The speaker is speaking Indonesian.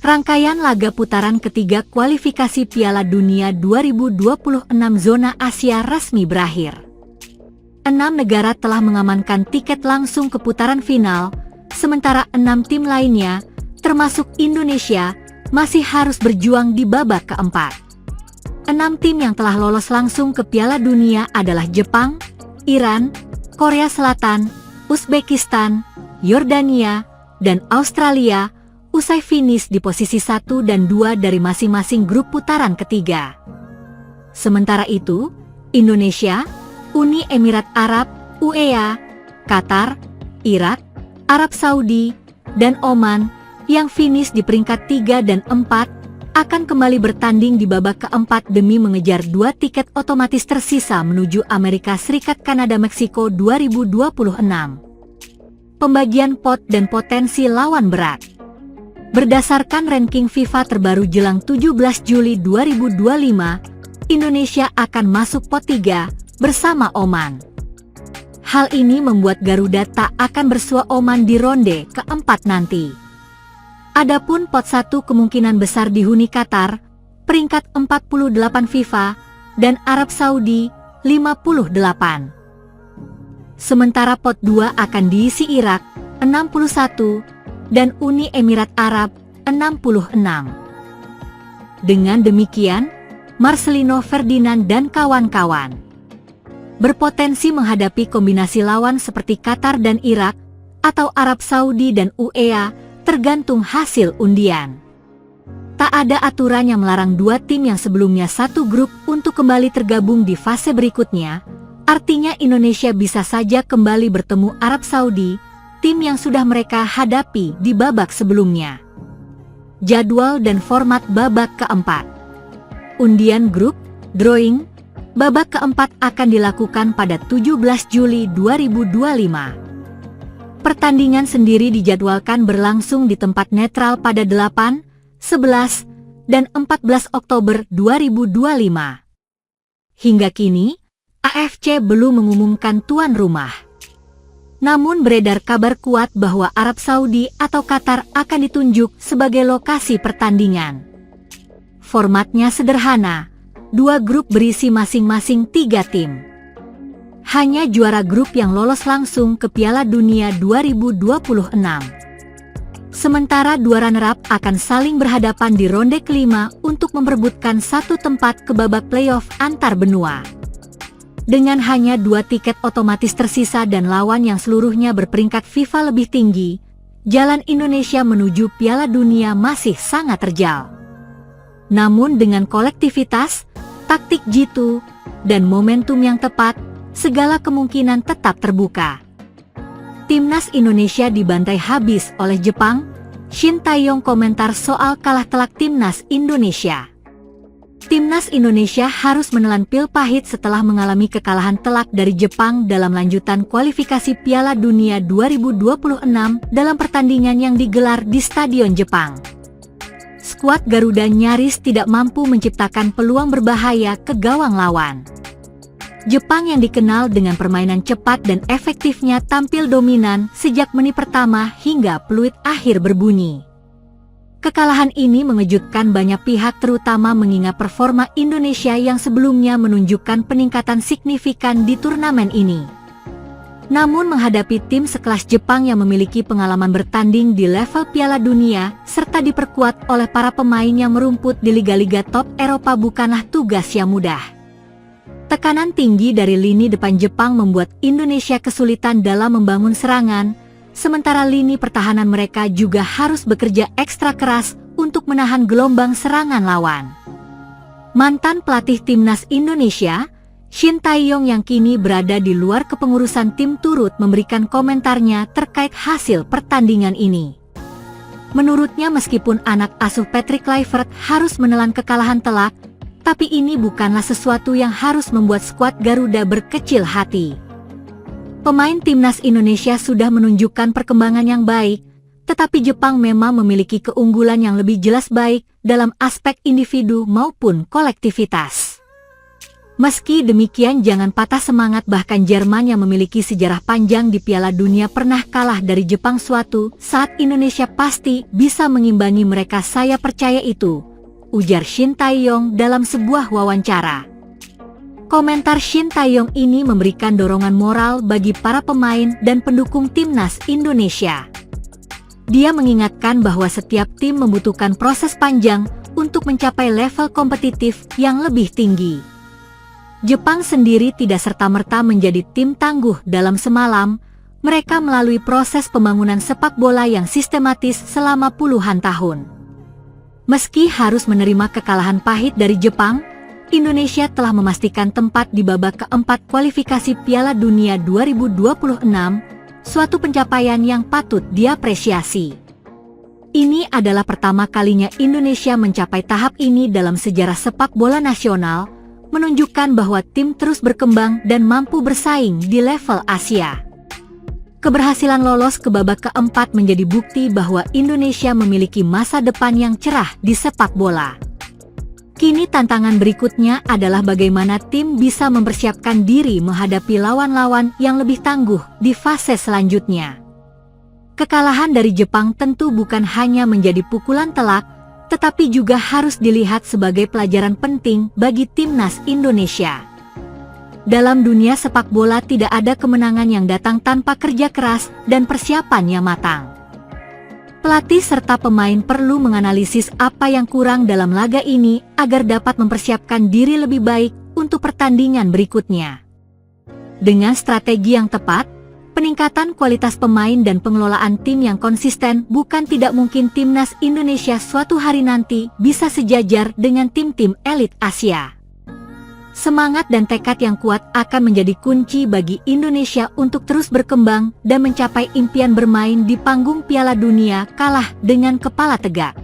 Rangkaian laga putaran ketiga kualifikasi Piala Dunia 2026 zona Asia resmi berakhir. 6 negara telah mengamankan tiket langsung ke putaran final, sementara 6 tim lainnya, termasuk Indonesia, masih harus berjuang di babak keempat. 6 tim yang telah lolos langsung ke Piala Dunia adalah Jepang, Iran, Korea Selatan, Uzbekistan, Yordania, dan Australia, usai finish di posisi 1 dan 2 dari masing-masing grup putaran ketiga. Sementara itu, Indonesia, Uni Emirat Arab, UEA, Qatar, Irak, Arab Saudi, dan Oman yang finish di peringkat 3 dan 4 akan kembali bertanding di babak keempat demi mengejar 2 tiket otomatis tersisa menuju Amerika Serikat Kanada Meksiko 2026. Pembagian pot dan potensi lawan berat. Berdasarkan ranking FIFA terbaru jelang 17 Juli 2025, Indonesia akan masuk pot 3 bersama Oman. Hal ini membuat Garuda tak akan bersua Oman di ronde keempat nanti. Adapun pot 1 kemungkinan besar dihuni Qatar, peringkat 48 FIFA, dan Arab Saudi, 58. Sementara pot 2 akan diisi Irak, 61, dan Uni Emirat Arab, 66. Dengan demikian, Marcelino Ferdinand dan kawan-kawan berpotensi menghadapi kombinasi lawan seperti Qatar dan Irak, atau Arab Saudi dan UEA, tergantung hasil undian. Tak ada aturan yang melarang 2 tim yang sebelumnya satu grup untuk kembali tergabung di fase berikutnya, artinya Indonesia bisa saja kembali bertemu Arab Saudi, tim yang sudah mereka hadapi di babak sebelumnya. Jadwal dan format babak keempat. Undian grup, drawing, babak keempat akan dilakukan pada 17 Juli 2025. Pertandingan sendiri dijadwalkan berlangsung di tempat netral pada 8, 11, dan 14 Oktober 2025. Hingga kini, AFC belum mengumumkan tuan rumah. Namun beredar kabar kuat bahwa Arab Saudi atau Qatar akan ditunjuk sebagai lokasi pertandingan. Formatnya sederhana, 2 grup berisi masing-masing 3 tim. Hanya juara grup yang lolos langsung ke Piala Dunia 2026. Sementara 2 runner-up akan saling berhadapan di ronde kelima untuk memperebutkan 1 tempat ke babak playoff antar benua. Dengan hanya 2 tiket otomatis tersisa dan lawan yang seluruhnya berperingkat FIFA lebih tinggi, jalan Indonesia menuju Piala Dunia masih sangat terjal. Namun dengan kolektivitas, taktik jitu, dan momentum yang tepat, segala kemungkinan tetap terbuka. Timnas Indonesia dibantai habis oleh Jepang. Shin Tae-yong komentar soal kalah telak Timnas Indonesia. Timnas Indonesia harus menelan pil pahit setelah mengalami kekalahan telak dari Jepang dalam lanjutan kualifikasi Piala Dunia 2026 dalam pertandingan yang digelar di Stadion Jepang. Skuad Garuda nyaris tidak mampu menciptakan peluang berbahaya ke gawang lawan. Jepang yang dikenal dengan permainan cepat dan efektifnya tampil dominan sejak menit pertama hingga peluit akhir berbunyi. Kekalahan ini mengejutkan banyak pihak terutama mengingat performa Indonesia yang sebelumnya menunjukkan peningkatan signifikan di turnamen ini. Namun menghadapi tim sekelas Jepang yang memiliki pengalaman bertanding di level Piala Dunia serta diperkuat oleh para pemain yang merumput di liga-liga top Eropa bukanlah tugas yang mudah. Tekanan tinggi dari lini depan Jepang membuat Indonesia kesulitan dalam membangun serangan, sementara lini pertahanan mereka juga harus bekerja ekstra keras untuk menahan gelombang serangan lawan. Mantan pelatih Timnas Indonesia, Shin Tae-yong yang kini berada di luar kepengurusan tim turut memberikan komentarnya terkait hasil pertandingan ini. Menurutnya meskipun anak asuh Patrick Kluivert harus menelan kekalahan telak, tapi ini bukanlah sesuatu yang harus membuat skuad Garuda berkecil hati. Pemain Timnas Indonesia sudah menunjukkan perkembangan yang baik, tetapi Jepang memang memiliki keunggulan yang lebih jelas baik dalam aspek individu maupun kolektivitas. Meski demikian jangan patah semangat, bahkan Jerman yang memiliki sejarah panjang di Piala Dunia pernah kalah dari Jepang suatu saat. Indonesia pasti bisa mengimbangi mereka, saya percaya itu, ujar Shin Tae-yong dalam sebuah wawancara. Komentar Shin Tae-yong ini memberikan dorongan moral bagi para pemain dan pendukung timnas Indonesia. Dia mengingatkan bahwa setiap tim membutuhkan proses panjang untuk mencapai level kompetitif yang lebih tinggi. Jepang sendiri tidak serta-merta menjadi tim tangguh dalam semalam. Mereka melalui proses pembangunan sepak bola yang sistematis selama puluhan tahun. Meski harus menerima kekalahan pahit dari Jepang, Indonesia telah memastikan tempat di babak keempat kualifikasi Piala Dunia 2026, suatu pencapaian yang patut diapresiasi. Ini adalah pertama kalinya Indonesia mencapai tahap ini dalam sejarah sepak bola nasional, menunjukkan bahwa tim terus berkembang dan mampu bersaing di level Asia. Keberhasilan lolos ke babak keempat menjadi bukti bahwa Indonesia memiliki masa depan yang cerah di sepak bola. Kini tantangan berikutnya adalah bagaimana tim bisa mempersiapkan diri menghadapi lawan-lawan yang lebih tangguh di fase selanjutnya. Kekalahan dari Jepang tentu bukan hanya menjadi pukulan telak, tetapi juga harus dilihat sebagai pelajaran penting bagi timnas Indonesia. Dalam dunia sepak bola tidak ada kemenangan yang datang tanpa kerja keras dan persiapan yang matang. Pelatih serta pemain perlu menganalisis apa yang kurang dalam laga ini agar dapat mempersiapkan diri lebih baik untuk pertandingan berikutnya. Dengan strategi yang tepat, peningkatan kualitas pemain dan pengelolaan tim yang konsisten, bukan tidak mungkin timnas Indonesia suatu hari nanti bisa sejajar dengan tim-tim elit Asia. Semangat dan tekad yang kuat akan menjadi kunci bagi Indonesia untuk terus berkembang dan mencapai impian bermain di panggung Piala Dunia kalah dengan kepala tegak.